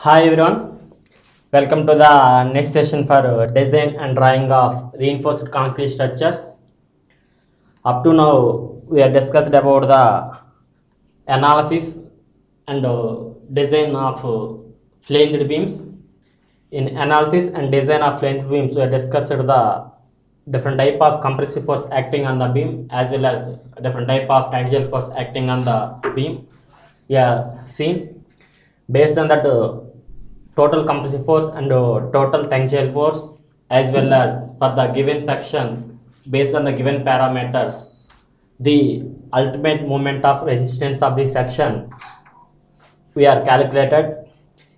Hi everyone, welcome to the next session for design and drawing of reinforced concrete structures. Up to now, we have discussed about the analysis and design of flanged beams. In analysis and design of flanged beams, we have discussed the different type of compressive force acting on the beam as well as different type of tangential force acting on the beam. We have seen based on that total compressive force and total tensile force as well as for the given section based on the given parameters the ultimate moment of resistance of the section we are calculated.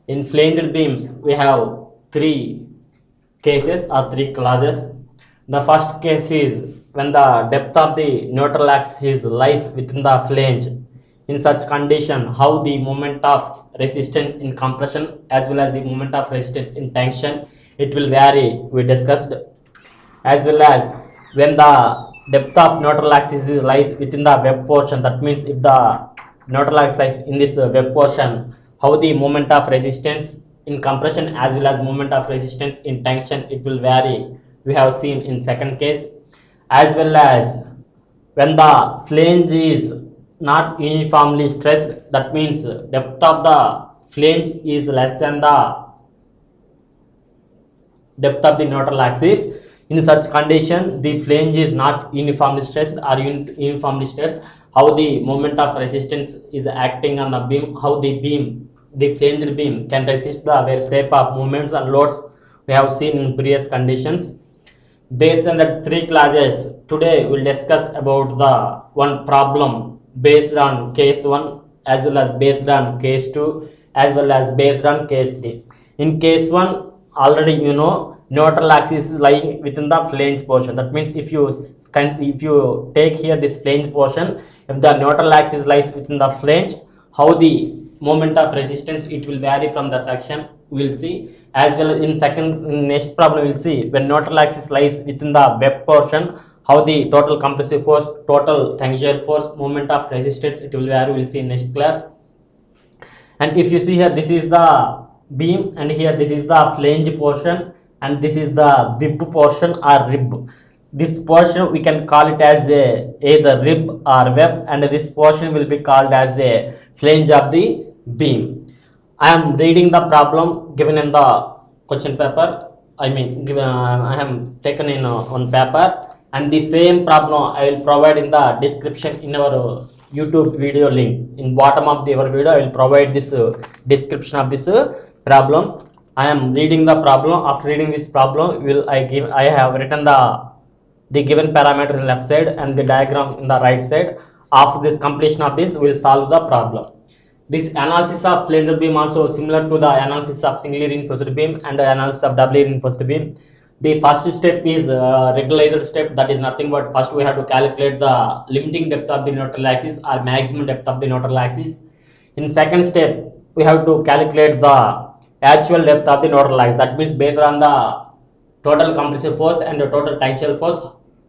In flanged beams we have three cases or three clauses. The first case is when the depth of the neutral axis lies within the flange. In such condition, how the moment of resistance in compression as well as the moment of resistance in tension, it will vary, we discussed. As well as when the depth of neutral axis lies within the web portion, that means if the neutral axis lies in this web portion, how the moment of resistance in compression as well as moment of resistance in tension, it will vary, we have seen in second case. As well as when the flange is not uniformly stressed, that means depth of the flange is less than the depth of the neutral axis. In such condition, the flange is not uniformly stressed or uniformly stressed, how the moment of resistance is acting on the beam, how the beam, the flanged beam can resist the various type of movements and loads we have seen in previous conditions. Based on the three classes, today we will discuss about the one problem based on case 1 as well as based on case 2 as well as based on case 3. In case 1, already you know neutral axis is lying within the flange portion. That means if you take here this flange portion, if the neutral axis lies within the flange, how the moment of resistance it will vary from the section we will see. As well as in next problem we will see when neutral axis lies within the web portion, how the total compressive force, total tensile force, moment of resistance it will vary, we will see in next class. And if you see here, this is the beam and here this is the flange portion and this is the rib portion or rib. This portion we can call it as either rib or web, and this portion will be called as a flange of the beam. I am reading the problem given in the question paper. I am taken in on paper, and the same problem I will provide in the description in our YouTube video link. In bottom of our video I will provide this description of this problem. I am reading the problem. After reading this problem, I have written the given parameter in the left side and the diagram in the right side. After this completion of this, we will solve the problem. This analysis of flanged beam also similar to the analysis of singly reinforced beam and the analysis of doubly reinforced beam. The first step is regularized step, that is nothing but first we have to calculate the limiting depth of the neutral axis or maximum depth of the neutral axis. In second step, we have to calculate the actual depth of the neutral axis, that means based on the total compressive force and the total tensile force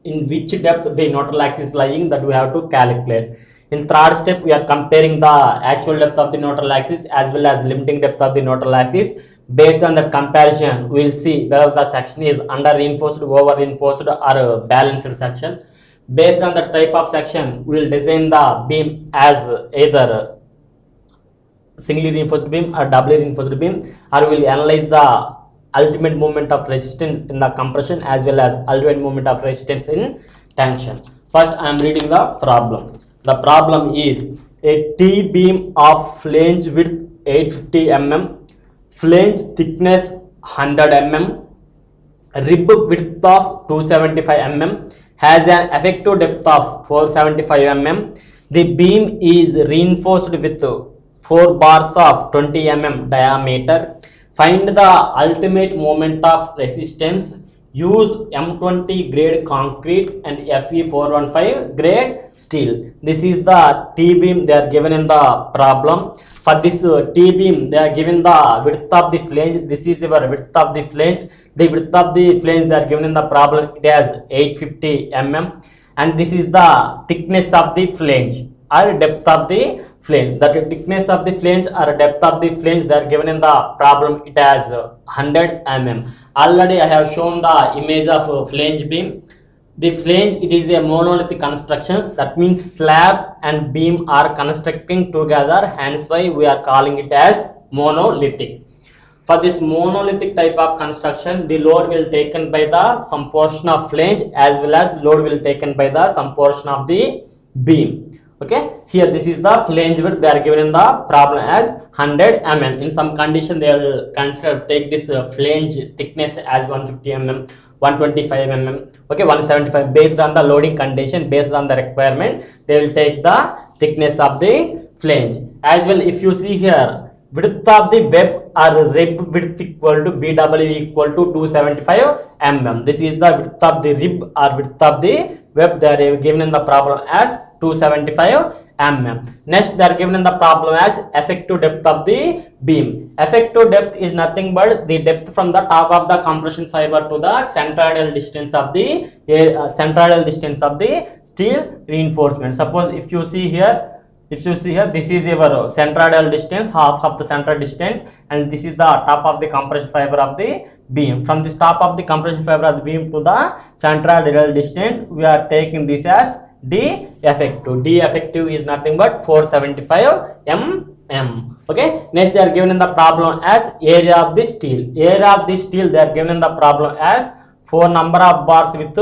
in which depth the neutral axis is lying, that we have to calculate. In third step, we are comparing the actual depth of the neutral axis as well as limiting depth of the neutral axis. Based on that comparison, we will see whether the section is under reinforced, over reinforced or a balanced section. Based on the type of section, we will design the beam as either singly reinforced beam or doubly reinforced beam, or we will analyze the ultimate moment of resistance in the compression as well as ultimate moment of resistance in tension. First, I am reading the problem. The problem is a T-beam of flange width 850 mm, flange thickness 100 mm, rib width of 275 mm, has an effective depth of 475 mm. The beam is reinforced with 4 bars of 20 mm diameter. Find the ultimate moment of resistance. Use M20 grade concrete and Fe415 grade steel. This is the T-beam they are given in the problem. For this T-beam they are given the width of the flange. This is your width of the flange. The width of the flange they are given in the problem, it has 850 mm, and this is the thickness of the flange or depth of the flange. The thickness of the flange or depth of the flange, they are given in the problem it as 100 mm. Already I have shown the image of flange beam. The flange, it is a monolithic construction. That means slab and beam are constructing together, hence why we are calling it as monolithic. For this monolithic type of construction, the load will taken by the some portion of flange as well as load will taken by the some portion of the beam. Okay, here this is the flange width, they are given in the problem as 100 mm. In some condition they will consider take this flange thickness as 150 mm, 125 mm, okay, 175. Based on the loading condition, based on the requirement, they will take the thickness of the flange. As well, if you see here, width of the web or rib width equal to BW equal to 275 mm. This is the width of the rib or width of the web, they are given in the problem as 275 mm. Next, they are given in the problem as effective depth of the beam. Effective depth is nothing but the depth from the top of the compression fiber to the centroidal distance of the steel reinforcement. Suppose if you see here, this is your centroidal distance, half of the central distance, and this is the top of the compression fiber of the beam. From this top of the compression fiber of the beam to the centroidal distance, we are taking this as D effective. D effective is nothing but 475 mm. Okay. Next, they are given in the problem as area of the steel. Area of the steel, they are given in the problem as 4 number of bars with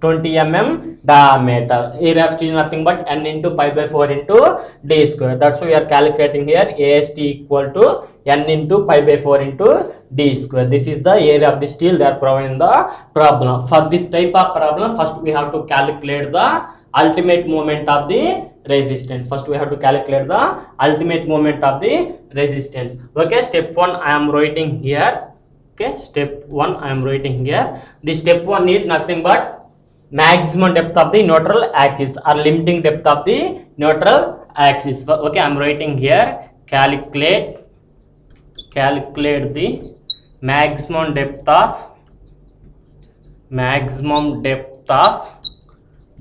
20 mm diameter. Area of steel nothing but n into pi by 4 into d square. That's why we are calculating here AST equal to n into pi by 4 into d square. This is the area of the steel they are providing the problem. For this type of problem, first we have to calculate the ultimate moment of the resistance. First we have to calculate the ultimate moment of the resistance. Okay, step 1 I am writing here. Okay, step 1 I am writing here. The step 1 is nothing but maximum depth of the neutral axis or limiting depth of the neutral axis. Okay, I am writing here, calculate the maximum depth of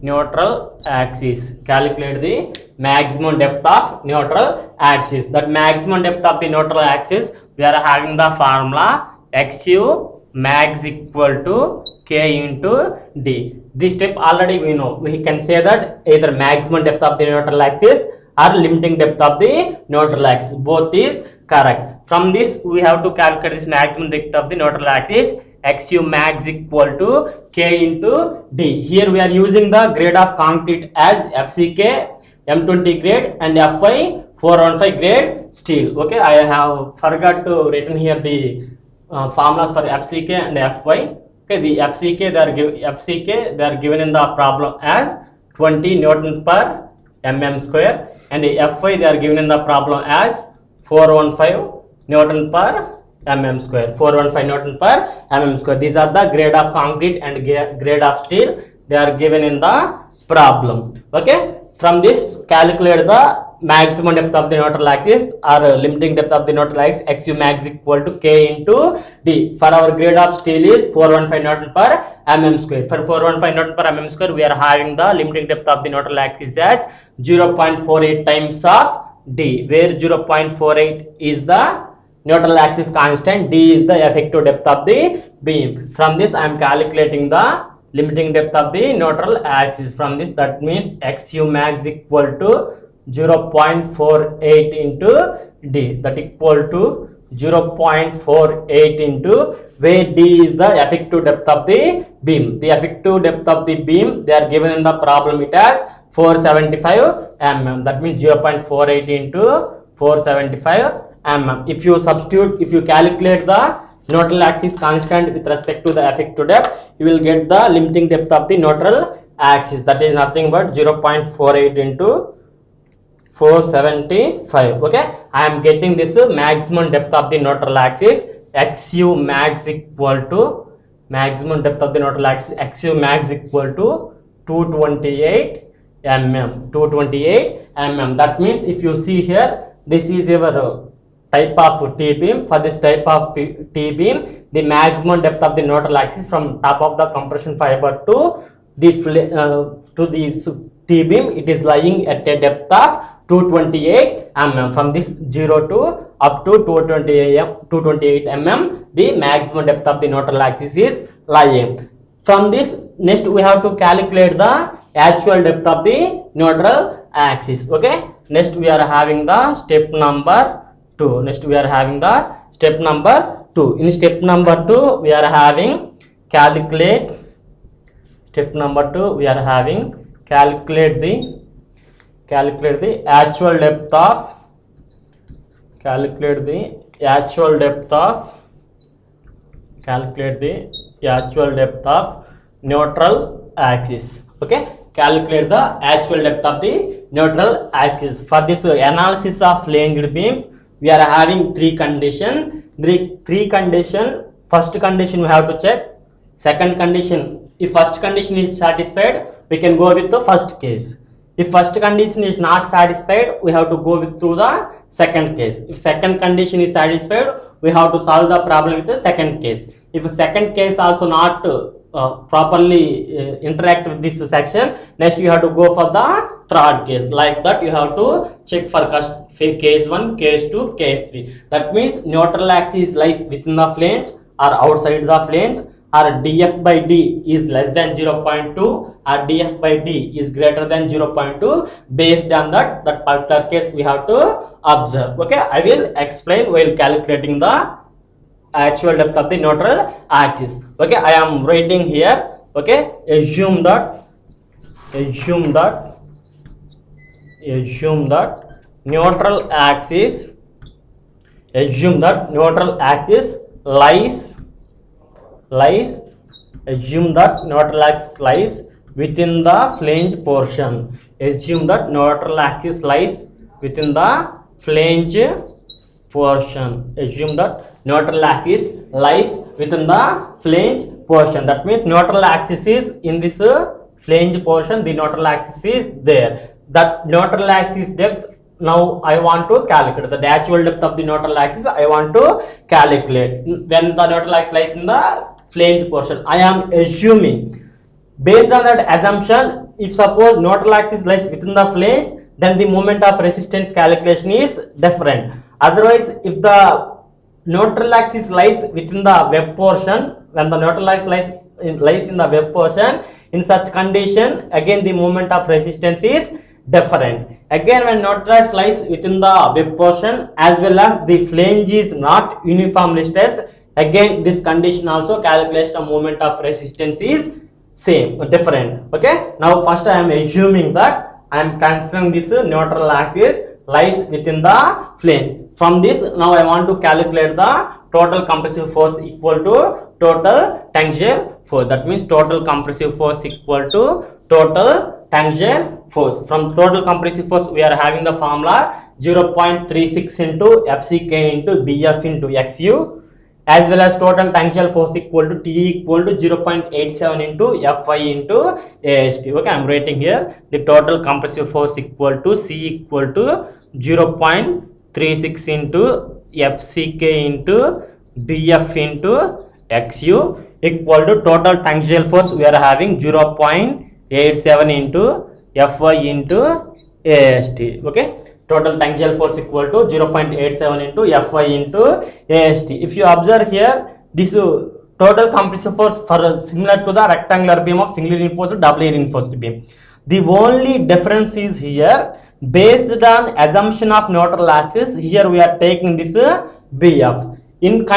neutral axis. Calculate the maximum depth of neutral axis. That maximum depth of the neutral axis, we are having the formula XU max equal to K into D. This step already we know. We can say that either maximum depth of the neutral axis or limiting depth of the neutral axis. Both is correct. From this, we have to calculate this maximum depth of the neutral axis. XU max equal to K into D. Here we are using the grade of concrete as FCK, M20 grade and FY 415 grade steel. Okay, I have forgot to written here the formulas for FCK and FY. Okay, the FCK they are given in the problem as 20 Newton per mm square, and the FY they are given in the problem as 415 Newton per mm square. 415 Newton per mm square. These are the grade of concrete and grade of steel. They are given in the problem. Okay, from this calculate the maximum depth of the neutral axis or limiting depth of the neutral axis. XU max equal to K into D. For our grade of steel is 415 Newton per mm square. For 415 Newton per mm square, we are having the limiting depth of the neutral axis as 0.48 times of D, where 0.48 is the neutral axis constant, D is the effective depth of the beam. From this, I am calculating the limiting depth of the neutral axis. From this, that means XU max equal to 0.48 into D, that equal to 0.48 into where D is the effective depth of the beam. The effective depth of the beam, they are given in the problem it as 475 mm. That means 0.48 into 475 mm. If you calculate the neutral axis constant with respect to the effective depth, you will get the limiting depth of the neutral axis. That is nothing but 0.48 into 475. Okay, I am getting this maximum depth of the neutral axis. XU max equal to maximum depth of the neutral axis. XU max equal to 228 mm. 228 mm. That means if you see here, this is your type of T-beam. For this type of T-beam, the maximum depth of the neutral axis from top of the compression fiber to the T-beam, it is lying at a depth of 228 mm. From this 0 to up to 228 mm, the maximum depth of the neutral axis is lying. From this, next we have to calculate the actual depth of the neutral axis. Okay, next we are having the step number 2. Next we are having the step number 2. In step number 2 we are having calculate. Step number 2 we are having calculate the actual depth of neutral axis. Okay, calculate the actual depth of the neutral axis. For this analysis of flanged beams, we are having three conditions. First condition we have to check. Second condition, if first condition is satisfied, we can go with the first case. If first condition is not satisfied, we have to go through the second case. If second condition is satisfied, we have to solve the problem with the second case. If second case also not properly interact with this section, next you have to go for the third case. Like that, you have to check for case 1, case 2, case 3. That means neutral axis lies within the flange or outside the flange, or df by d is less than 0.2 or df by d is greater than 0.2. Based on that particular case we have to observe. Okay, I will explain while calculating the actual depth of the neutral axis. Okay, I am writing here. Okay, assume that neutral axis lies within the flange portion. Assume that neutral axis lies within the flange portion. Assume that neutral axis lies within the flange portion. That means neutral axis is in this flange portion. The neutral axis is there. That neutral axis depth, now I want to calculate the actual depth of the neutral axis. I want to calculate when the neutral axis lies in the flange portion. I am assuming, based on that assumption, if suppose neutral axis lies within the flange, then the moment of resistance calculation is different. Otherwise, if the neutral axis lies within the web portion, when the neutral axis lies in the web portion, in such condition, again the moment of resistance is different. Again, when neutral axis lies within the web portion as well as the flange is not uniformly stressed, again this condition also calculates the moment of resistance is different. Okay, now first I am assuming that I am considering this neutral axis lies within the flange. From this, now I want to calculate the total compressive force equal to total tensile force. That means total compressive force equal to total tensile force. From total compressive force, we are having the formula 0.36 into FCK into BF into XU, as well as total tensile force equal to T equal to 0.87 into Fy into AST. Okay, I am writing here the total compressive force equal to C equal to 0.36 into FCK into BF into XU equal to total tensile force we are having 0.87 into Fy into AST. Okay, total tensile force equal to 0.87 into Fy into AST. If you observe here, this total compressive force for similar to the rectangular beam of singly reinforced doubly reinforced beam. The only difference is here, based on assumption of neutral axis, here we are taking this BF. In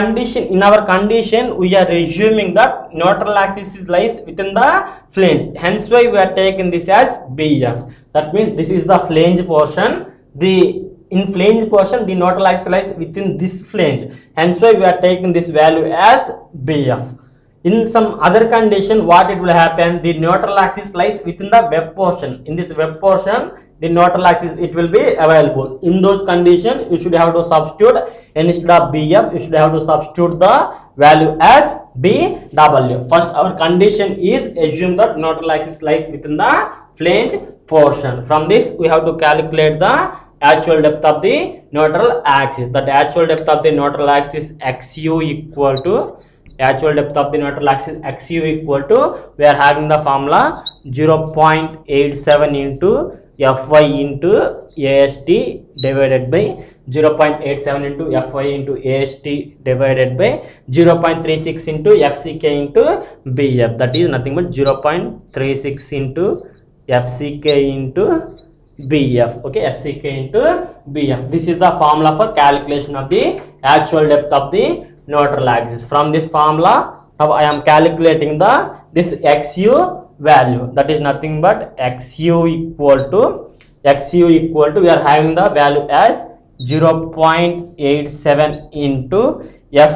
our condition, we are assuming that neutral axis lies within the flange. Hence why we are taking this as BF. That means this is the flange portion. In flange portion, the neutral axis lies within this flange. Hence why we are taking this value as BF. In some other condition, what it will happen? The neutral axis lies within the web portion. In this web portion, the neutral axis it will be available. In those conditions, you should have to substitute instead of BF, you should have to substitute the value as BW. First, our condition is assume that neutral axis lies within the flange portion. From this, we have to calculate the actual depth of the neutral axis. That actual depth of the neutral axis XU equal to actual depth of the neutral axis XU equal to, we are having the formula 0.87 into Fy into AST divided by 0.87 into Fy into AST divided by 0.36 into FCK into BF. That is nothing but 0.36 into FCK into BF. Okay, FCK into BF. This is the formula for calculation of the actual depth of the neutral axis. From this formula, now I am calculating this XU value. That is nothing but XU equal to we are having the value as 0.87 into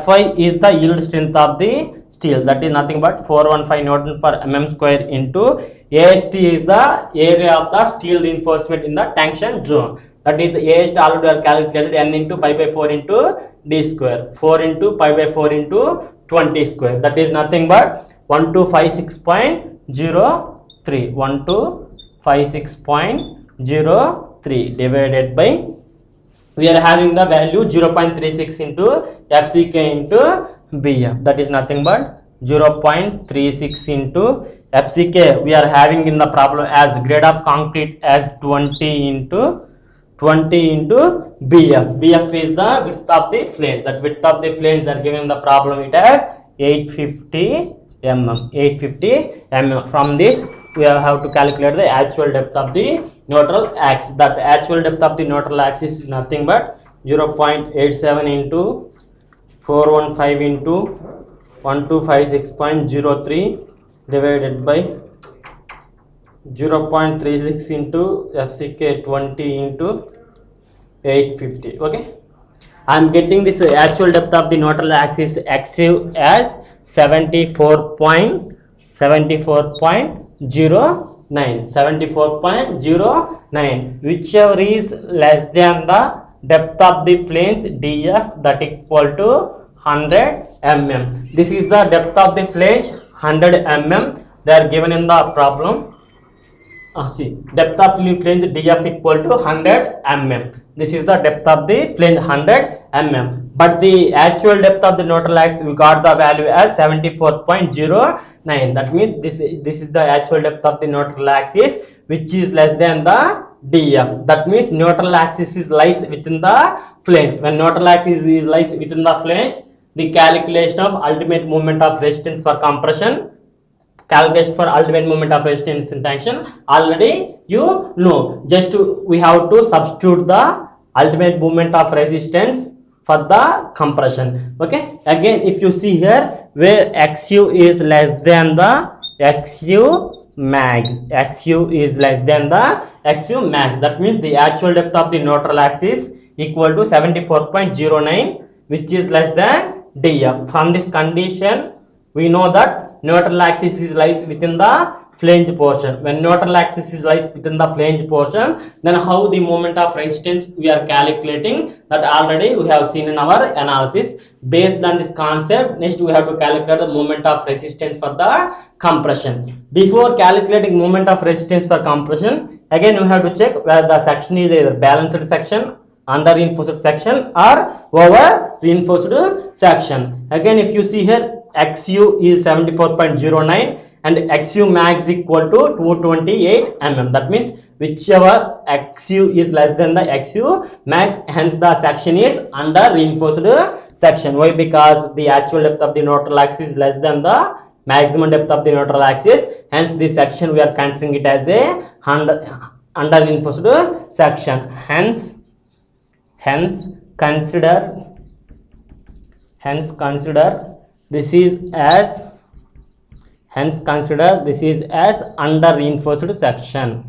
Fy is the yield strength of the steel. That is nothing but 415 Newton per mm square into AST is the area of the steel reinforcement in the tension zone. That is AST already are calculated N into pi by 4 into D square. 4 into pi by 4 into 20 square. That is nothing but 1256.03. 1256.03 divided by, we are having the value 0.36 into FCK into BF. That is nothing but 0.36 into FCK. We are having in the problem as grade of concrete as 20 into BF. BF is the width of the flange. That width of the flange that given the problem it as 850 mm. 850 mm. From this we have to calculate the actual depth of the neutral axis. That actual depth of the neutral axis is nothing but 0.87 into 415 into 1256.03 divided by 0.36 into FCK 20 into 850. Okay, I am getting this actual depth of the neutral axis XU as 74.09. 74.09, whichever is less than the depth of the flange DF, that equal to 100 mm. This is the depth of the flange 100 mm. They are given in the problem. See, depth of the flange DF equal to 100 mm. This is the depth of the flange 100 mm. But the actual depth of the neutral axis we got the value as 74.09. That means this is the actual depth of the neutral axis which is less than the DF. That means neutral axis is lies within the flange. When neutral axis is lies within the flange, the calculation of ultimate moment of resistance for compression, calculation for ultimate moment of resistance in tension already you know. Just we have to substitute the ultimate moment of resistance for the compression. Okay, again if you see here where XU is less than the XU max, XU is less than the XU max, that means the actual depth of the neutral axis equal to 74.09, which is less than DF. From this condition we know that neutral axis is lies within the flange portion. When neutral axis is lies within the flange portion, then how the moment of resistance we are calculating, that already we have seen in our analysis. Based on this concept, next we have to calculate the moment of resistance for the compression. Before calculating moment of resistance for compression, again we have to check whether the section is either balanced section, under reinforced section, or over reinforced section. Again if you see here, XU is 74.09 and XU max equal to 228 mm. That means whichever XU is less than the XU max, hence the section is under reinforced section. Why? Because the actual depth of the neutral axis is less than the maximum depth of the neutral axis, hence this section we are considering it as a under reinforced section. Hence consider this is as under reinforced section.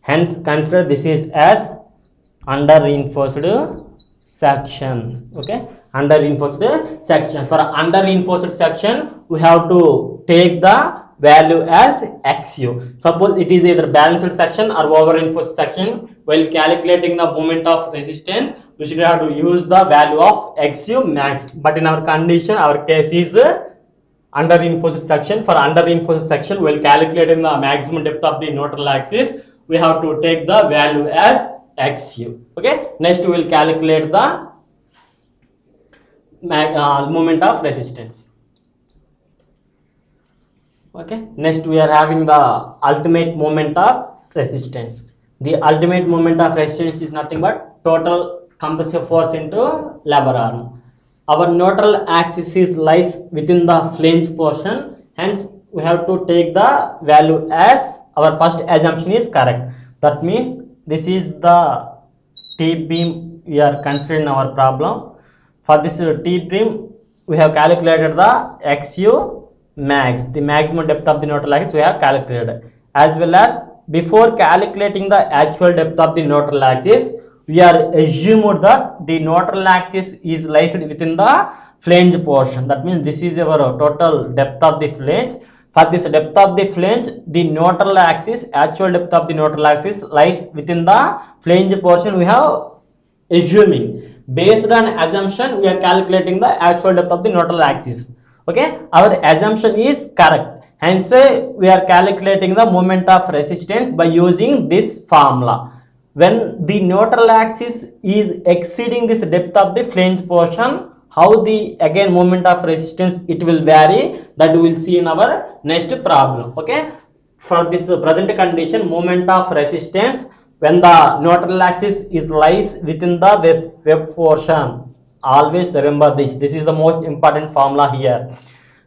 Hence consider this is as under reinforced section. Okay, under reinforced section. For under reinforced section we have to take the value as XU. Suppose it is either balanced section or over reinforced section. While calculating the moment of resistance, we should have to use the value of XU max. But in our condition, our case is under reinforced section. For under reinforced section, while calculating the maximum depth of the neutral axis, we have to take the value as XU. Okay. Next, we will calculate the moment of resistance. Okay. Next, we are having the ultimate moment of resistance. The ultimate moment of resistance is nothing but total compressive force into lever arm. Our neutral axis is lies within the flange portion, hence we have to take the value as our first assumption is correct. That means this is the T-beam we are considering our problem. For this T-beam we have calculated the XU max, the maximum depth of the neutral axis we have calculated, as well as before calculating the actual depth of the neutral axis, we are assumed that the neutral axis is lies within the flange portion. That means this is our total depth of the flange. For this depth of the flange, the neutral axis, actual depth of the neutral axis lies within the flange portion. We have assuming, based on assumption we are calculating the actual depth of the neutral axis. Okay, our assumption is correct, hence we are calculating the moment of resistance by using this formula. When the neutral axis is exceeding this depth of the flange portion, how the again moment of resistance it will vary, that we will see in our next problem. Okay, for this present condition, moment of resistance when the neutral axis is lies within the web portion, always remember this is the most important formula here.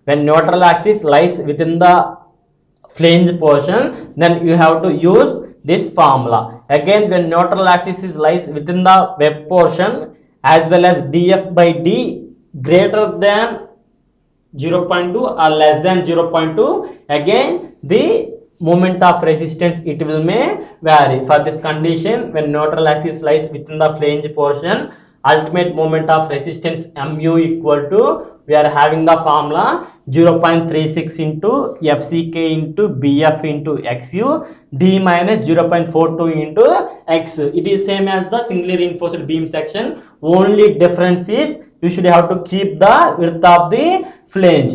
When neutral axis lies within the flange portion, then you have to use this formula. Again, when neutral axis is lies within the web portion, as well as df by d greater than 0.2 or less than 0.2, again the moment of resistance it will may vary. For this condition, when neutral axis lies within the flange portion, ultimate moment of resistance mu equal to, we are having the formula 0.36 into FCK into BF into XU D minus 0.42 into X. It is same as the singly reinforced beam section. Only difference is you should have to keep the width of the flange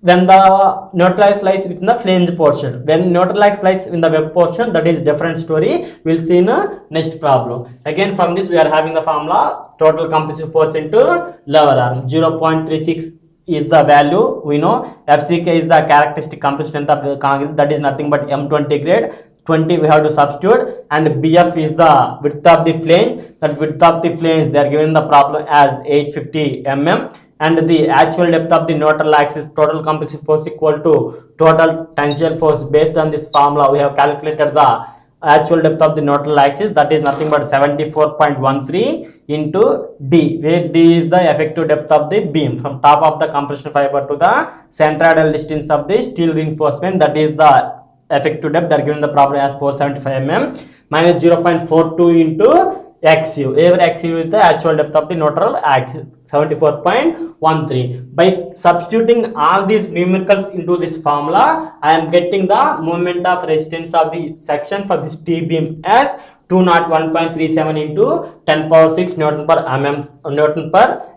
when the neutral axis lies within the flange portion. When neutral axis lies in the web portion, that is different story. We'll see in a next problem. Again, from this we are having the formula total compressive force into lever arm. 0.36 is the value we know. FCK is the characteristic compressive strength of the concrete, that is nothing but M20 grade. 20 we have to substitute, and BF is the width of the flange. That width of the flange they are given the problem as 850 mm, and the actual depth of the neutral axis total compressive force equal to total tensile force. Based on this formula we have calculated the actual depth of the neutral axis, that is nothing but 74.13 into D, where D is the effective depth of the beam from top of the compression fiber to the centroidal distance of the steel reinforcement, that is the effective depth. They are given the problem as 475 mm minus 0.42 into XU, where XU is the actual depth of the neutral axis, 74.13. By substituting all these numericals into this formula, I am getting the moment of resistance of the section for this T-beam as 201.37 into 10 power 6 Newton per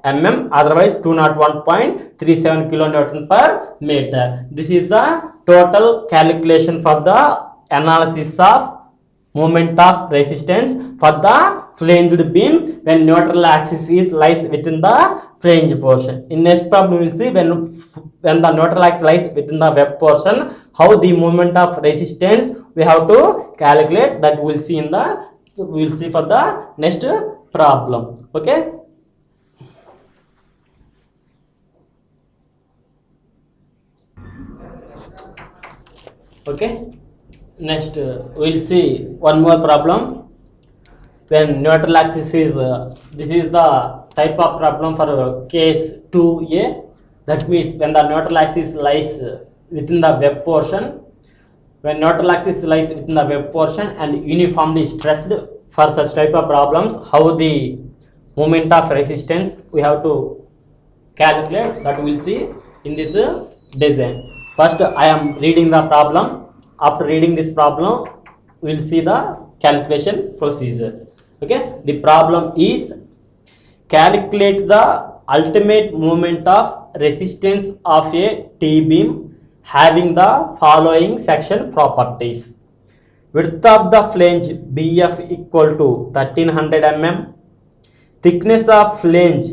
mm, otherwise 201.37 kilonewton per meter. This is the total calculation for the analysis of moment of resistance for the flanged beam when neutral axis is lies within the flange portion. In next problem we will see when the neutral axis lies within the web portion, how the moment of resistance we have to calculate. That we will see in the for the next problem. Okay. Okay. Next we'll see one more problem. When neutral axis is this is the type of problem for case 2a. That means when the neutral axis lies within the web portion, when neutral axis lies within the web portion and uniformly stressed, for such type of problems, how the moment of resistance we have to calculate, that we will see in this design. First I am reading the problem. After reading this problem, we will see the calculation procedure. Okay, the problem is calculate the ultimate moment of resistance of a T-beam having the following section properties. Width of the flange BF equal to 1300 mm, thickness of flange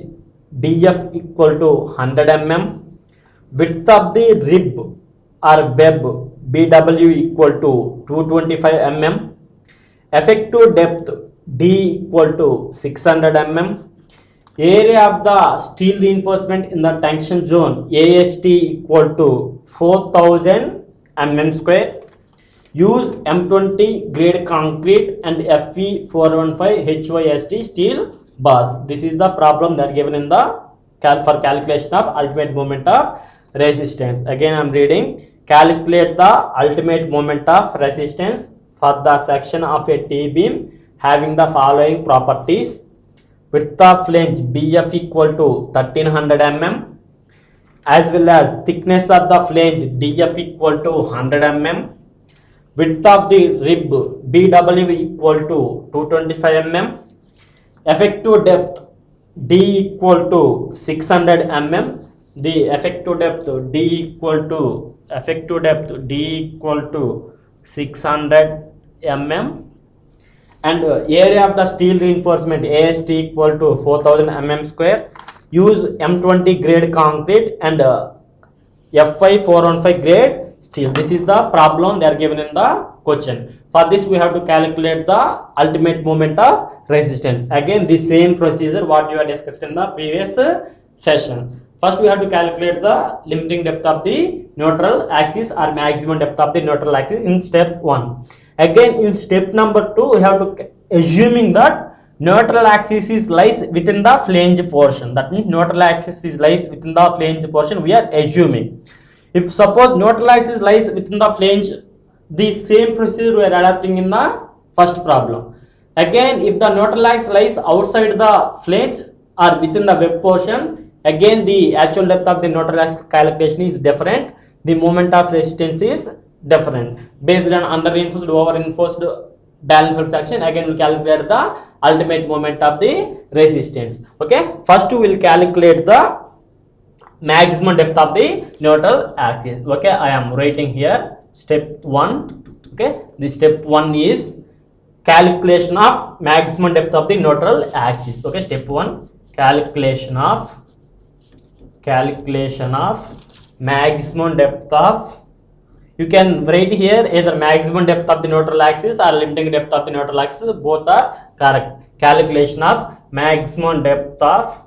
DF equal to 100 mm, width of the rib or web BW equal to 225 mm, effective depth D equal to 600 mm, area of the steel reinforcement in the tension zone AST equal to 4000 mm square, use M20 grade concrete and Fe415 HYSD steel bars. This is the problem that given in the for calculation of ultimate moment of resistance. Again I am reading. Calculate the ultimate moment of resistance for the section of a T-beam having the following properties: width of flange BF equal to 1300 mm, as well as thickness of the flange DF equal to 100 mm, width of the rib BW equal to 225 mm, effective depth D equal to 600 mm, the effective depth D equal to 600 mm, and area of the steel reinforcement AST equal to 4000 mm square, use M20 grade concrete and Fi415 grade steel. This is the problem they are given in the question. For this we have to calculate the ultimate moment of resistance. Again the same procedure what you have discussed in the previous session. First we have to calculate the limiting depth of the neutral axis or maximum depth of the neutral axis in step 1. Again in step number 2 we have to assuming that neutral axis is lies within the flange portion. That means neutral axis is lies within the flange portion we are assuming. If suppose neutral axis lies within the flange, the same procedure we are adapting in the first problem. Again if the neutral axis lies outside the flange or within the web portion, again the actual depth of the neutral axis calculation is different, the moment of resistance is different. Based on under reinforced over reinforced balanced section, again we will calculate the ultimate moment of the resistance. Okay, first we will calculate the maximum depth of the neutral axis. Okay, I am writing here step 1. Okay, the step 1 is calculation of maximum depth of the neutral axis. Okay, step 1, calculation of maximum depth of, you can write here either maximum depth of the neutral axis or limiting depth of the neutral axis, both are correct. Calculation of maximum depth of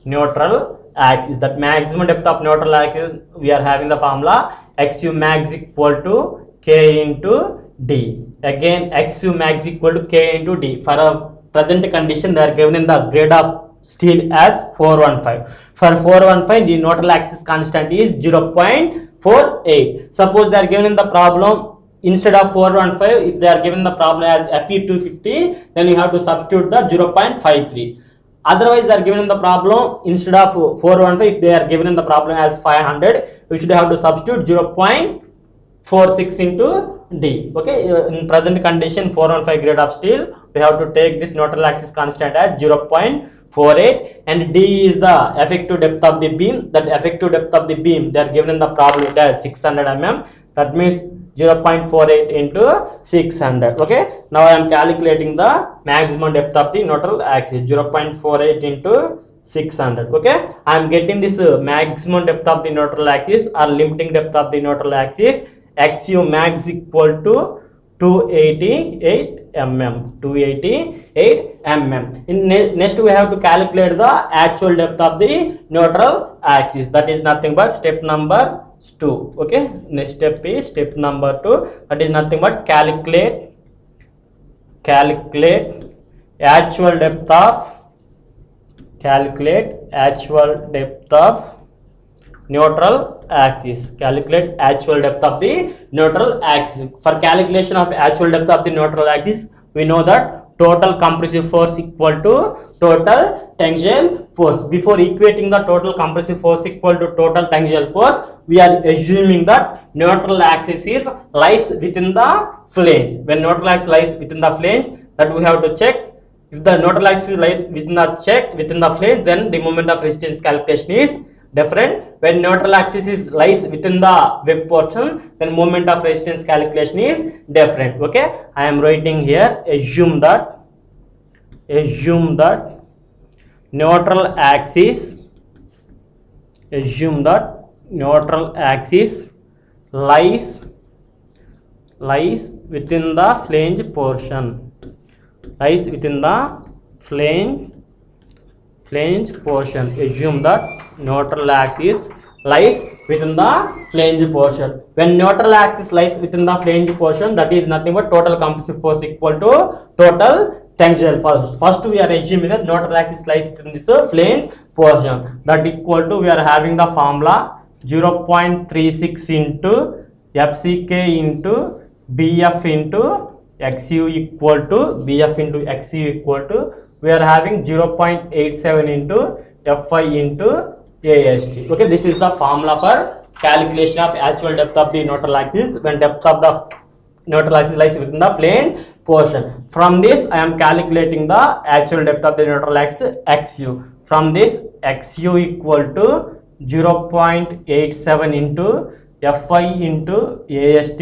neutral axis. That maximum depth of neutral axis we are having the formula XU max equal to K into D. Again XU max equal to K into D. For a present condition they are given in the grade of steel as 415. For 415 the neutral axis constant is 0.48. Suppose they are given in the problem instead of 415, if they are given the problem as Fe250, then you have to substitute the 0.53. Otherwise they are given in the problem instead of 415, if they are given in the problem as 500, you should have to substitute 0.46 into D. Okay, in present condition 415 grade of steel, we have to take this neutral axis constant as 0.48, and D is the effective depth of the beam. That effective depth of the beam they are given in the problem as 600 mm. That means 0.48 into 600. Okay, now I am calculating the maximum depth of the neutral axis, 0.48 into 600. Okay, I am getting this maximum depth of the neutral axis or limiting depth of the neutral axis XU max equal to 288 mm. 288 mm. In next we have to calculate the actual depth of the neutral axis. That is nothing but step number 2. Okay, next step is step number 2. That is nothing but calculate actual depth of neutral axis. Calculate actual depth of the neutral axis. For calculation of actual depth of the neutral axis, we know that total compressive force equal to total tensile force. Before equating the total compressive force equal to total tensile force, we are assuming that neutral axis is lies within the flange. When neutral axis lies within the flange, that we have to check. If the neutral axis lies within the flange, then the moment of resistance calculation is different. When neutral axis is lies within the web portion, then moment of resistance calculation is different. Okay, I am writing here, assume that neutral axis lies lies within the flange portion, lies within the flange portion. Assume that neutral axis lies within the flange portion. When neutral axis lies within the flange portion, that is nothing but total compressive force equal to total tensile force. First we are assuming that neutral axis lies within this flange portion, that equal to, we are having the formula 0.36 into FCK into BF into XU equal to, BF into XU equal to, we are having 0.87 into Fi into AST. Okay, this is the formula for calculation of actual depth of the neutral axis when depth of the neutral axis lies within the flange portion. From this I am calculating the actual depth of the neutral axis XU. From this, XU equal to 0.87 into Fi into AST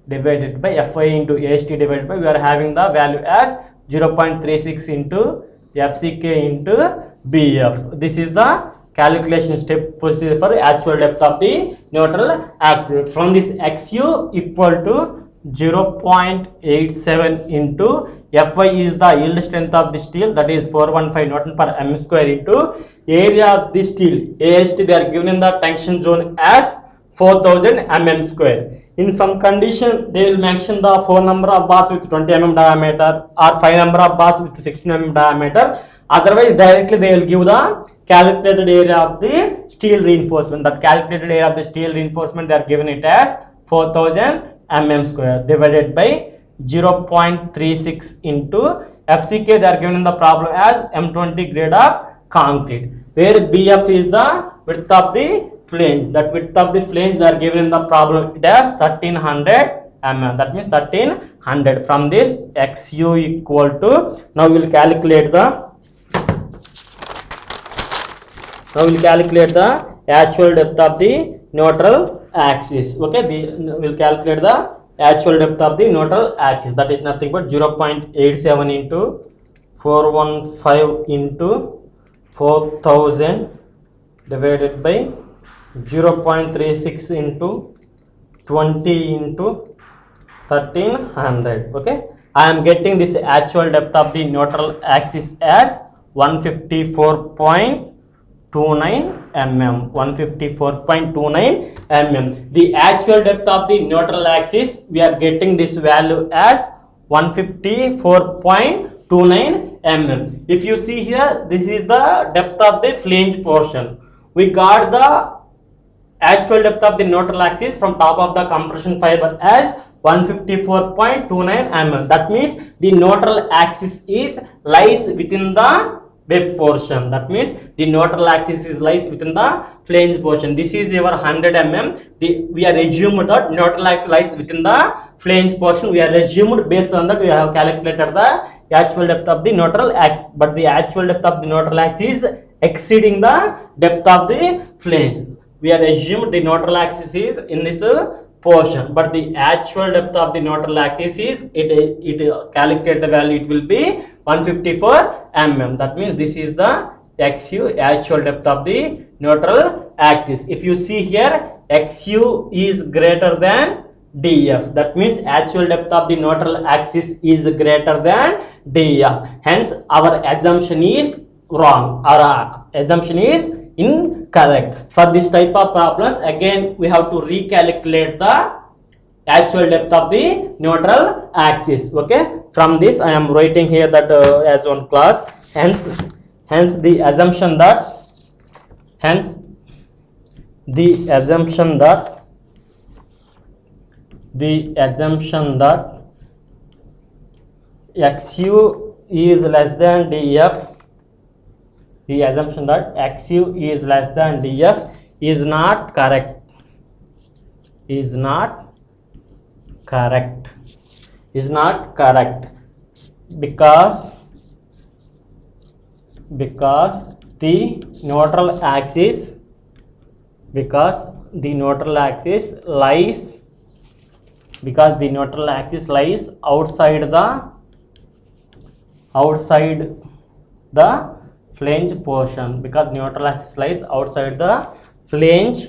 divided by Fi into AST divided by, we are having the value as 0.36 into FCK into BF. This is the calculation step for actual depth of the neutral axis. From this, XU equal to 0.87 into Fi is the yield strength of the steel, that is 415 Newton per m square, into area of the steel AST, they are given in the tension zone as 4000 mm square. In some condition they will mention the 4 number of bars with 20 mm diameter or 5 number of bars with 16 mm diameter. Otherwise directly they will give the calculated area of the steel reinforcement. That calculated area of the steel reinforcement they are given it as 4000 mm square divided by 0.36 into FCK, they are given in the problem as M20 grade of concrete, where BF is the width of the flange. That width of the flange they are given in the problem it as 1300 mm, that means 1300. From this, XU equal to, now we will calculate the actual depth of the neutral axis. Okay, we will calculate the actual depth of the neutral axis, that is nothing but 0.87 into 415 into 4000 divided by 0.36 into 20 into 1300. Okay, I am getting this actual depth of the neutral axis as 154.29 mm. 154.29 mm. The actual depth of the neutral axis, we are getting this value as 154.29 mm. If you see here, this is the depth of the flange portion. We got the actual depth of the neutral axis from top of the compression fiber as 154.29 mm. That means the neutral axis lies within the web portion. That means the neutral axis lies within the flange portion. This is our 100 mm. We are assumed that neutral axis lies within the flange portion. We are assumed, based on that we have calculated the actual depth of the neutral axis. But the actual depth of the neutral axis is exceeding the depth of the flange. We are assumed the neutral axis is in this portion, but the actual depth of the neutral axis is, it calculate the value, it will be 154 mm. That means this is the XU, actual depth of the neutral axis. If you see here, XU is greater than DF. That means actual depth of the neutral axis is greater than DF. Hence our assumption is wrong. Our assumption is incorrect. For this type of problems, again we have to recalculate the actual depth of the neutral axis. Okay, from this I am writing here that as one class. Hence the assumption that XU is less than DF. The assumption that XU is less than DF is not correct. Is not correct. Because the neutral axis lies outside the flange portion. Because neutral axis lies outside the flange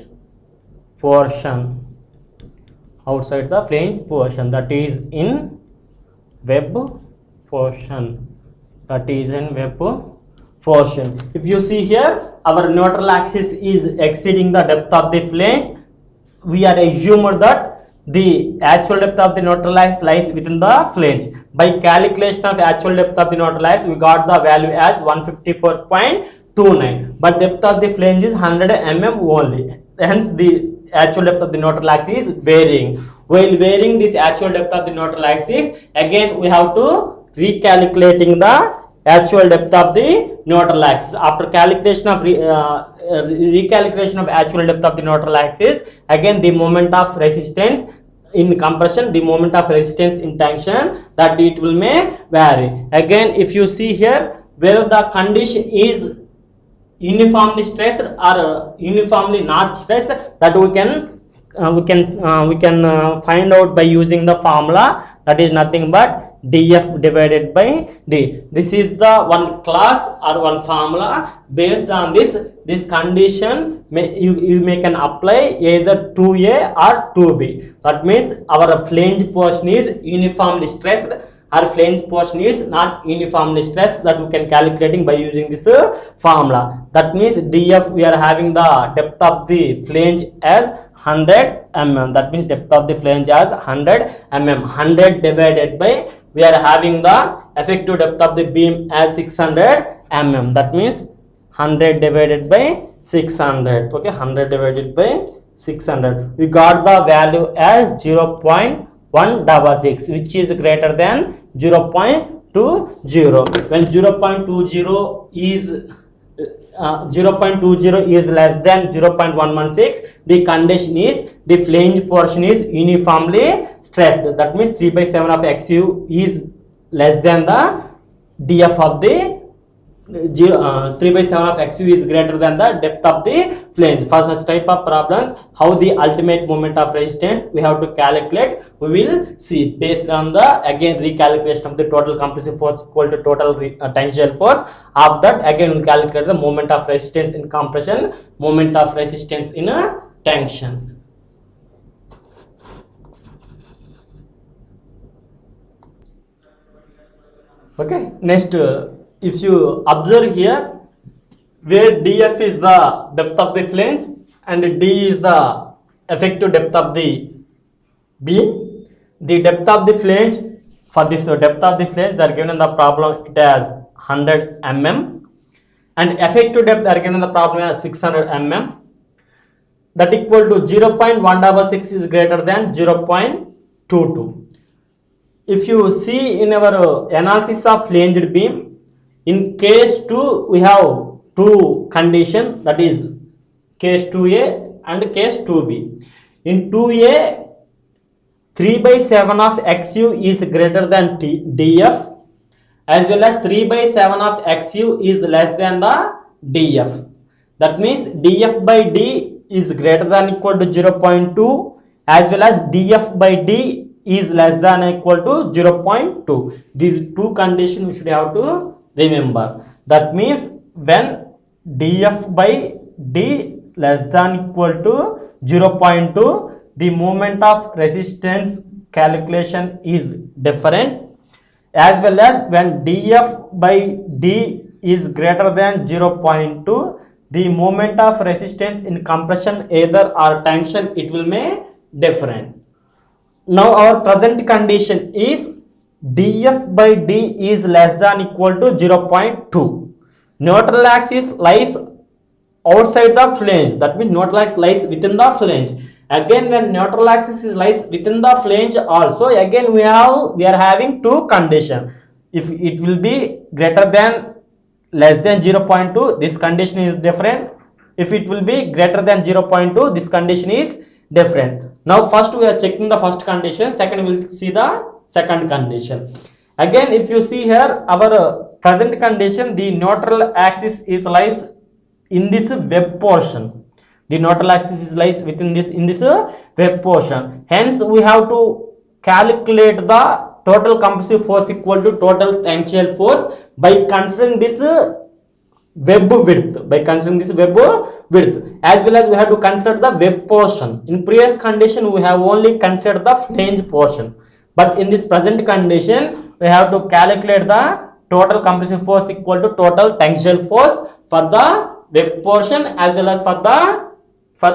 portion outside the flange portion, that is in web portion, that is in web portion. If you see here, our neutral axis is exceeding the depth of the flange. We are assumed that the actual depth of the neutral axis lies within the flange. By calculation of actual depth of the neutral axis, we got the value as 154.29, but depth of the flange is 100 mm only. Hence, the actual depth of the neutral axis is varying. While varying this actual depth of the neutral axis, again we have to recalculating the actual depth of the neutral axis. After calculation of recalculation of actual depth of the neutral axis, again the moment of resistance in compression, the moment of resistance in tension, that it will may vary. Again, if you see here, whether the condition is uniformly stressed or uniformly not stressed, that we can find out by using the formula, that is nothing but df divided by d. This is the one class or one formula. Based on this condition, you can apply either 2a or 2b. That means our flange portion is uniformly stressed, our flange portion is not uniformly stressed, that we can calculating by using this formula. That means df, we are having the depth of the flange as 100 mm. That means depth of the flange as 100 mm. 100 divided by, we are having the effective depth of the beam as 600 mm. That means 100 divided by 600. Okay, 100 divided by 600. We got the value as 0.166, which is greater than 0.20. When 0.20 is less than 0.116, the condition is the flange portion is uniformly stressed. That means 3/7 of XU is less than the df of the 3/7 of XU is greater than the depth of the flange. For such type of problems, how the ultimate moment of resistance we have to calculate, we will see based on the again recalculation of the total compressive force equal to total tensile force. After that, again we will calculate the moment of resistance in compression, moment of resistance in a tension. Okay, next. If you observe here, where df is the depth of the flange and d is the effective depth of the beam, the depth of the flange, for this depth of the flange, they are given in the problem it as 100 mm, and effective depth are given in the problem as 600 mm. That equal to 0.166 is greater than 0.22. If you see in our analysis of flanged beam, in case 2 we have two conditions, that is case 2a and case 2b. In 2a, 3/7 of XU is greater than df, as well as 3/7 of XU is less than the df. That means df by d is greater than equal to 0.2, as well as df by d is less than equal to 0.2. These two conditions we should have to remember. That means when df by d less than equal to 0.2, the moment of resistance calculation is different, as well as when df by d is greater than 0.2, the moment of resistance in compression either or tension, it will be different. Now our present condition is df by d is less than equal to 0.2. Neutral axis lies outside the flange. That means neutral axis lies within the flange. Again, when neutral axis lies within the flange also, again we are having two conditions. If it will be greater than less than 0.2, this condition is different. If it will be greater than 0.2, this condition is different. Now first we are checking the first condition, second we will see the second condition. Again, if you see here, our present condition, the neutral axis is lies in this web portion. The neutral axis is lies within this web portion. Hence we have to calculate the total compressive force equal to total tensile force by considering this web width. By considering this web width, as well as we have to consider the web portion. In previous condition we have only considered the flange portion, but in this present condition we have to calculate the total compressive force equal to total tensile force for the web portion as well as for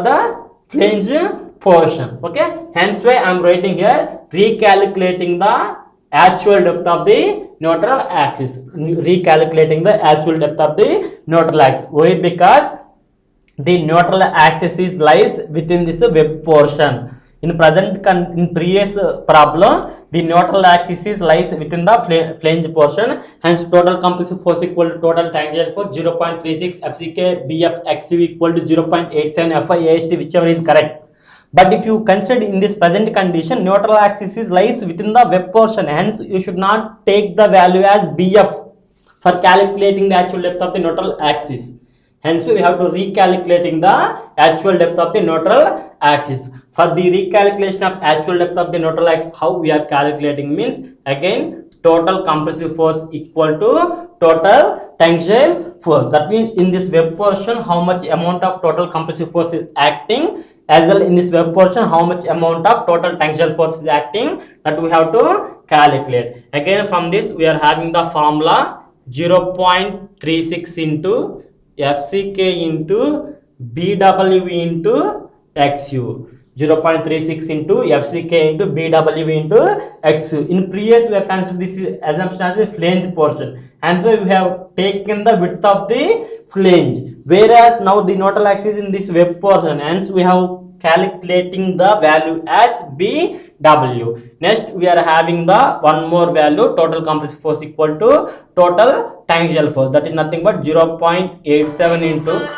the flange portion. Okay, hence why I am writing here recalculating the actual depth of the neutral axis. Recalculating the actual depth of the neutral axis. Why? Because the neutral axis is lies within this web portion. In previous problem, the neutral axis is lies within the flange portion. Hence, total compressive force equal to total tangential force 0.36 FCK BF XU equal to 0.87 FI AST, whichever is correct. But if you consider in this present condition, neutral axis is lies within the web portion. Hence, you should not take the value as BF for calculating the actual depth of the neutral axis. Hence, we have to recalculating the actual depth of the neutral axis. For the recalculation of actual depth of the neutral axis, how we are calculating means, again, total compressive force equal to total tensile force. That means in this web portion, how much amount of total compressive force is acting, as well in this web portion, how much amount of total tensile force is acting, that we have to calculate. Again, from this, we are having the formula 0.36 into FCK into BW into XU. 0.36 into FCK into BW into XU. In previous, we have considered this assumption as a flange portion, and so we have taken the width of the flange, whereas now the neutral axis in this web portion, hence we have calculating the value as BW. Next, we are having the one more value, total compressive force equal to total tangential force, that is nothing but 0.87 into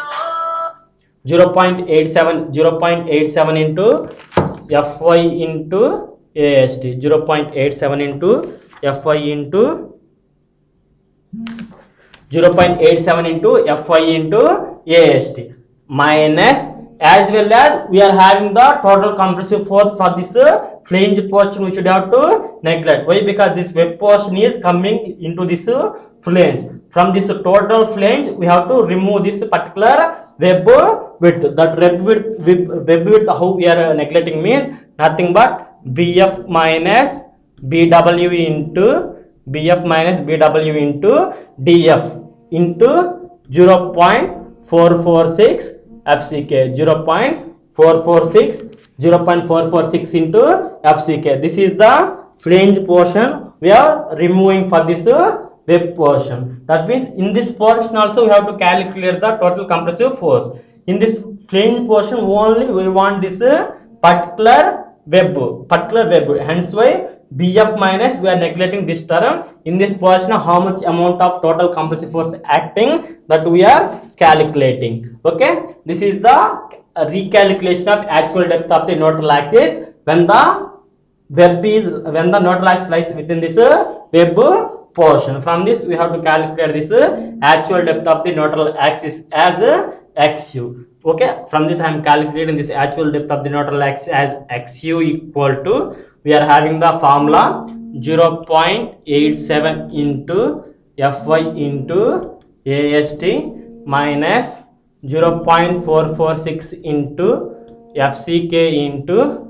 0.87 into Fy into AST, 0.87 into Fy into 0.87 into Fy into AST minus, as well as we are having the total compressive force for this flange portion. We should have to neglect. Why? Because this web portion is coming into this flange. From this total flange, we have to remove this particular web width. That web width, how we are neglecting means nothing but BF minus BW into DF into 0.446 FCK, 0.446 into FCK. This is the flange portion we are removing for this web portion. That means in this portion also we have to calculate the total compressive force. In this flange portion only we want this particular web. Hence why BF minus, we are neglecting this term. In this portion, how much amount of total compressive force acting, that we are calculating. Okay, this is the recalculation of actual depth of the neutral axis when the neutral axis lies within this web portion. From this, we have to calculate this actual depth of the neutral axis as XU. Okay, from this I am calculating this actual depth of the neutral axis as XU equal to, we are having the formula 0.87 into Fy into AST minus 0.446 into FCK into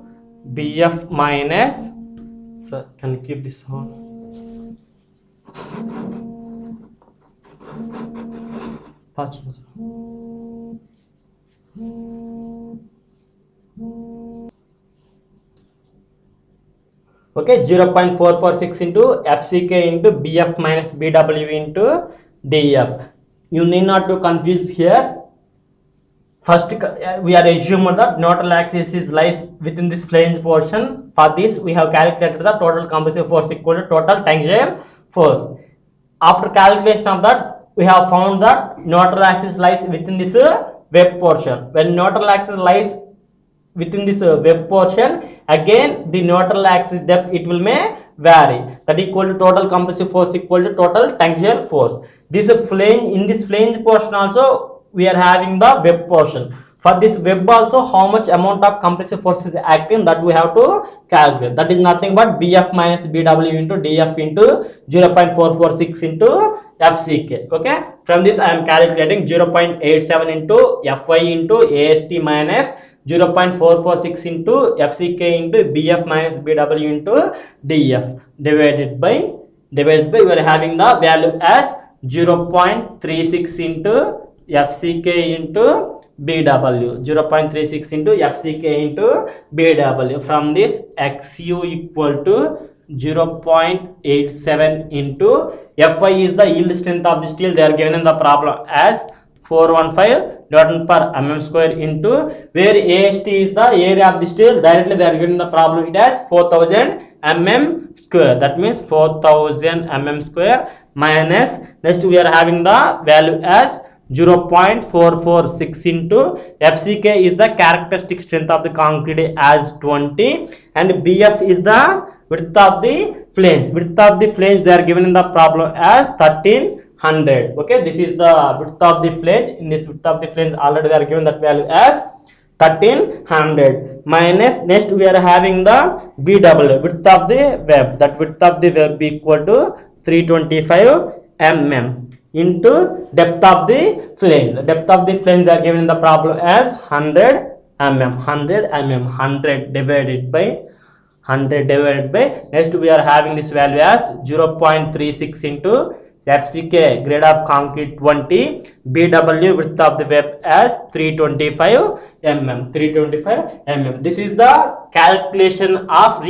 BF minus, sir, can you keep this on? Okay, 0.446 into FCK into BF minus BW into DF. You need not to confuse here. First, we are assuming that neutral axis is lies within this flange portion. For this, we have calculated the total compressive force equal to total tensile force. After calculation of that, we have found that neutral axis lies within this web portion. When neutral axis lies within this web portion, again the neutral axis depth, it will may vary. That equal to total compressive force equal to total tensile force. This flange, in this flange portion also we are having the web portion. For this web also, how much amount of compressive force is acting, that we have to calculate. That is nothing but Bf minus Bw into Df into 0.446 into Fck. Okay. From this I am calculating 0.87 into Fy into Ast minus 0.446 into Fck into Bf minus Bw into Df divided by we are having the value as 0.36 into Fck into Bw, 0.36 into Fck into Bw. From this, Xu equal to 0.87 into Fy is the yield strength of the steel. They are given in the problem as 415 Newton per mm square into where Ast is the area of the steel. Directly they are given in the problem it as 4000 mm square. That means 4000 mm square minus, next we are having the value as 0.446 into Fck is the characteristic strength of the concrete as 20 and Bf is the width of the flange. Width of the flange they are given in the problem as 1300. Okay, this is the width of the flange. In this width of the flange already they are given that value as 1300 minus, next we are having the Bw, width of the web. That width of the web equal to 325 mm into depth of the flange. The depth of the flange they are given in the problem as 100 mm. 100 divided by next we are having this value as 0.36 into Fck grade of concrete 20, Bw width of the web as 325 mm. This is the recalculation of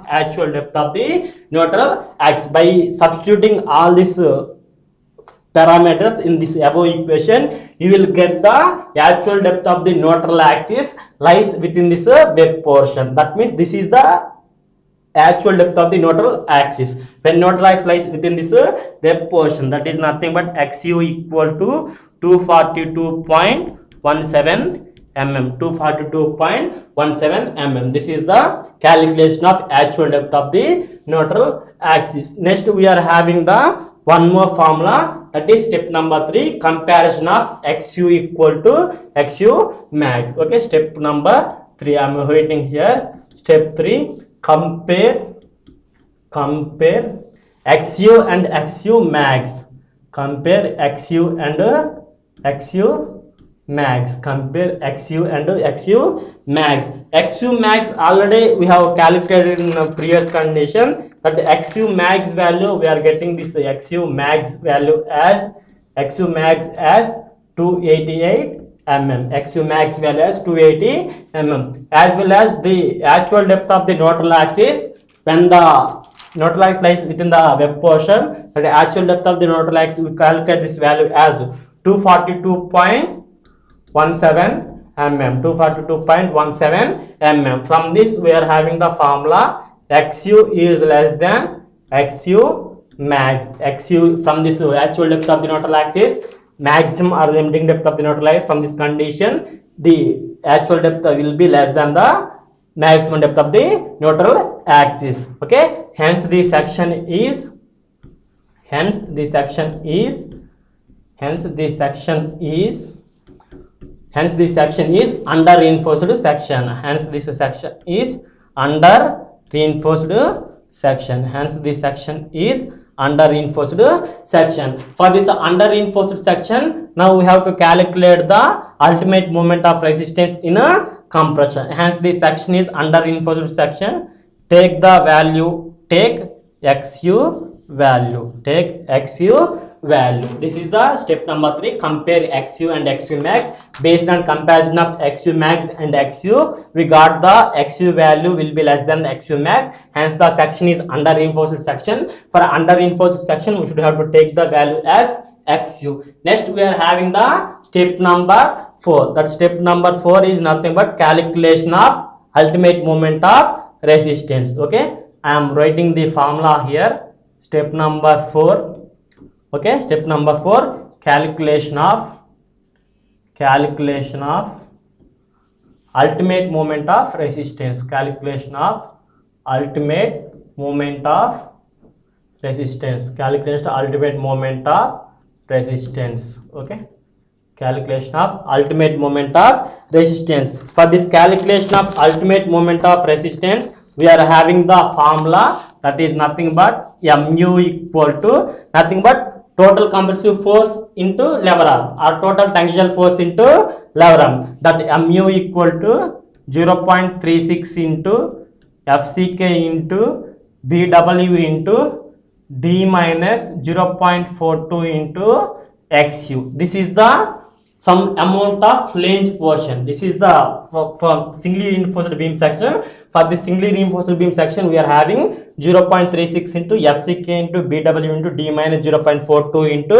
actual depth of the neutral axis. By substituting all these parameters in this above equation, you will get the actual depth of the neutral axis lies within this web portion. That means this is the actual depth of the neutral axis. When neutral axis lies within this web portion, that is nothing but Xu equal to 242.17 mm. 242.17 mm. This is the calculation of actual depth of the neutral axis. Next we are having the one more formula, that is step number 3, comparison of Xu equal to Xu max. Okay, step number 3 I am writing here. Step 3, compare Xu and Xu max. Compare Xu and Xu max. Compare Xu and Xu max. Xu max already we have calculated in a previous condition. That Xu max value we are getting this Xu max value as 288 mm. Xu max value as 280 mm, as well as the actual depth of the neutral axis when the neutral axis lies within the web portion. The actual depth of the neutral axis we calculate this value as 242.17 mm. 242.17 mm. From this we are having the formula Xu is less than Xu max. Xu from this actual depth of the neutral axis, maximum or limiting depth of the neutral axis, from this condition the actual depth will be less than the maximum depth of the neutral axis. Okay, hence the section is under reinforced section. Hence this section is under reinforced section. Hence this section is under reinforced section. For this under reinforced section, now we have to calculate the ultimate moment of resistance in a compression. Hence this section is under reinforced section. Take the value, take Xu value. This is the step number 3, compare Xu and Xu max. Based on comparison of Xu max and Xu, we got the Xu value will be less than the Xu max. Hence the section is under reinforced section. For under reinforced section, we should have to take the value as Xu. Next we are having the step number 4. That step number 4 is nothing but calculation of ultimate moment of resistance. Okay, I am writing the formula here. Step number 4. Okay, step number 4, calculation of ultimate moment of resistance. Calculation of ultimate moment of resistance. Okay, calculation of ultimate moment of resistance. For this calculation of ultimate moment of resistance, we are having the formula, that is nothing but mu equal to nothing but total compressive force into lever arm, or total tangential force into lever arm. That mu equal to 0.36 into FCK into BW into D minus 0.42 into XU. This is the some amount of flange portion. This is the for singly reinforced beam section. For this singly reinforced beam section, we are having 0.36 into FCK into BW into D minus 0.42 into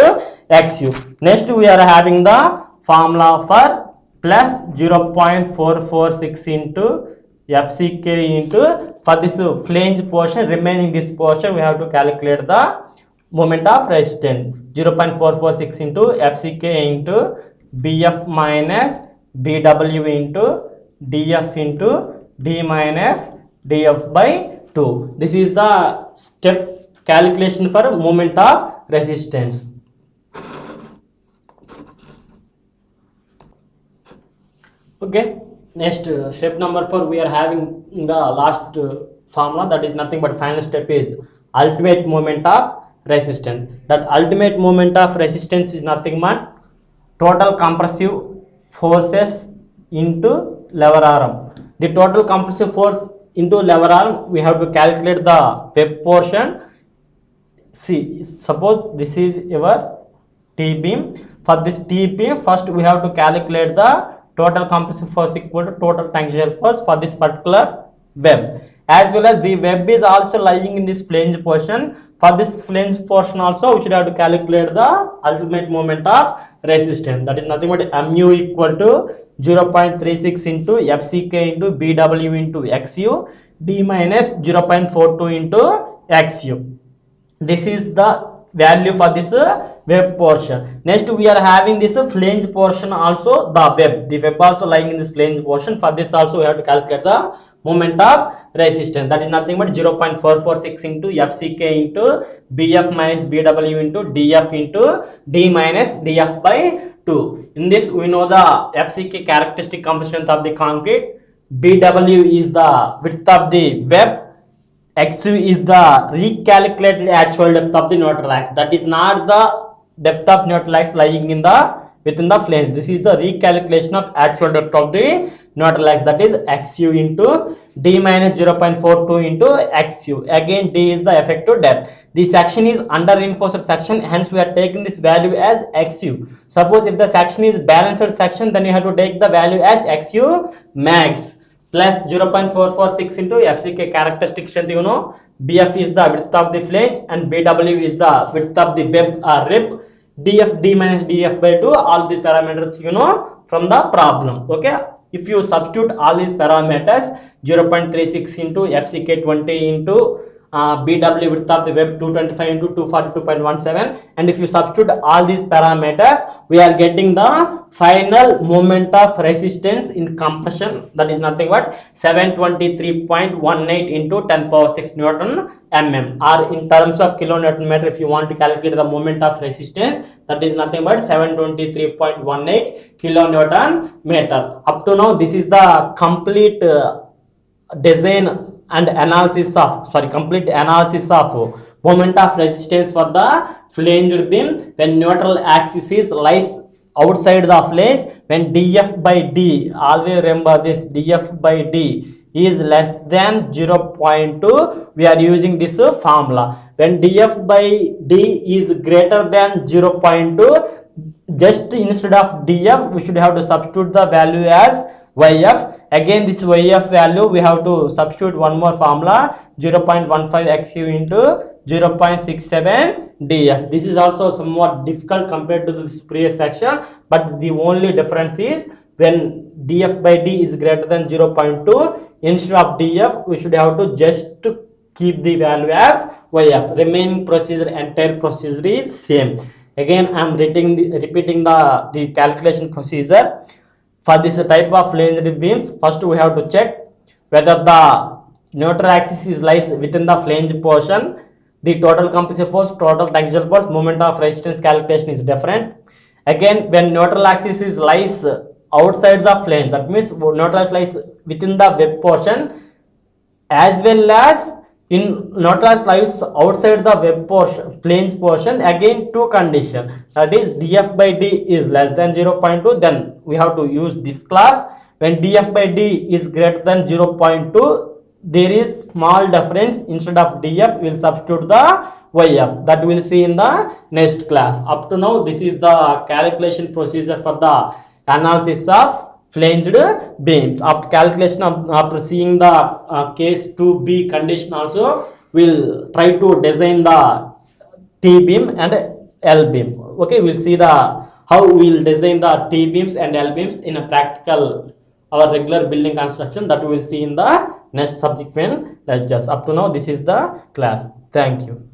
XU. Next, we are having the formula for plus 0.446 into FCK into, for this flange portion, remaining this portion, we have to calculate the moment of resistance. 0.446 into FCK into BF minus BW into DF into D minus DF by 2. This is the step calculation for moment of resistance. Okay, next step number 4, we are having the last formula, that is nothing but final step is ultimate moment of resistance. That ultimate moment of resistance is nothing but total compressive forces into lever arm. The total compressive force into lever arm, we have to calculate the web portion. See, suppose this is your T-beam. For this T-beam, first we have to calculate the total compressive force equal to total tangential force for this particular web. As well as the web is also lying in this flange portion. For this flange portion also, we should have to calculate the ultimate moment of resistance. That is nothing but mu equal to 0.36 into FCK into BW into XU D minus 0.42 into XU. This is the value for this web portion. Next, we are having this flange portion also, the web also lying in this flange portion. For this also, we have to calculate the moment of resistance. That is nothing but 0.446 into FCK into BF minus BW into DF into D minus DF by 2. In this, we know the FCK characteristic compression strength of the concrete, BW is the width of the web, XU is the recalculated actual depth of the neutral axis. That is not the depth of neutral axis lying in the within the flange. This is the recalculation of actual depth of the neutral axis, that is XU into D minus 0.42 into XU. Again, D is the effective depth. The section is under reinforced section, hence we are taking this value as XU. Suppose if the section is balanced section, then you have to take the value as XU max plus 0.446 into FCK characteristic strength, you know, BF is the width of the flange and BW is the width of the web or rib, DF D minus DF by 2, all these parameters you know from the problem. Okay, if you substitute all these parameters, 0.36 into FCK 20 into BW width of the web 225 into 242.17, and if you substitute all these parameters, we are getting the final moment of resistance in compression, that is nothing but 723.18 into 10 power 6 Newton mm, or in terms of kilonewton meter, if you want to calculate the moment of resistance, that is nothing but 723.18 kilonewton meter. Up to now, this is the complete design and analysis of complete analysis of moment of resistance for the flanged beam when neutral axis is lies outside the flange, when df by d, always remember this, df by d is less than 0.2, we are using this formula. When df by d is greater than 0.2, just instead of df we should have to substitute the value as yf. Again, this yf value we have to substitute one more formula, 0.15 XU into 0.67 df. This is also somewhat difficult compared to this previous section, but the only difference is when df by d is greater than 0.2, instead of df we should have to just keep the value as yf. Remaining procedure, entire procedure is same. Again, I am repeating the calculation procedure. For this type of flanged beams, first we have to check whether the neutral axis is lies within the flange portion. The total compressive force, total tangential force, moment of resistance calculation is different. Again, when neutral axis is lies outside the flange, that means neutral axis lies within the web portion, as well as in neutral lies outside the web portion, flange portion. Again, two condition, that is df by d is less than 0.2, then we have to use this class. When df by d is greater than 0.2, there is small difference. Instead of df, we will substitute the yf. That we will see in the next class. Up to now, this is the calculation procedure for the analysis of flanged beams. After calculation of, after seeing the case 2b condition also, we will try to design the T beam and L beam. Okay, we will see the how we will design the T beams and L beams in a practical, our regular building construction, that we will see in the next subsequent lectures. Up to now, this is the class. Thank you.